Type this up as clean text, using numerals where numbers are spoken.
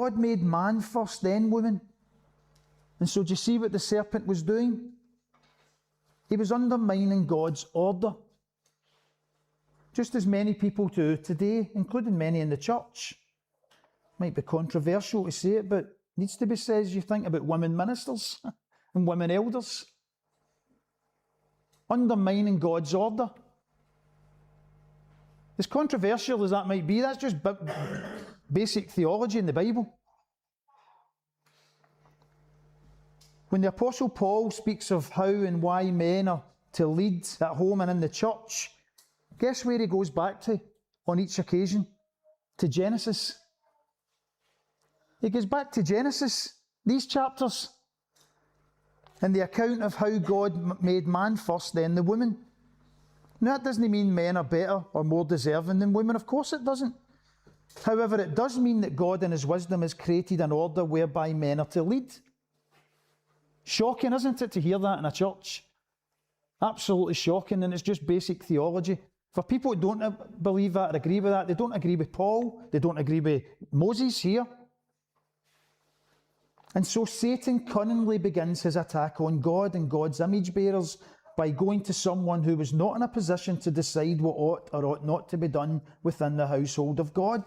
God made man first, then woman. And so do you see what the serpent was doing? He was undermining God's order. Just as many people do today, including many in the church. Might be controversial to say it, but needs to be said as you think about women ministers and women elders. Undermining God's order. As controversial as that might be, that's just basic theology in the Bible. When the Apostle Paul speaks of how and why men are to lead at home and in the church, guess where he goes back to on each occasion? To Genesis. He goes back to Genesis, these chapters, and the account of how God made man first, then the woman. Now that doesn't mean men are better or more deserving than women, of course it doesn't. However, it does mean that God in His wisdom has created an order whereby men are to lead. Shocking, isn't it, to hear that in a church? Absolutely shocking, and it's just basic theology. For people who don't believe that or agree with that, they don't agree with Paul, they don't agree with Moses here. And so Satan cunningly begins his attack on God and God's image bearers by going to someone who was not in a position to decide what ought or ought not to be done within the household of God.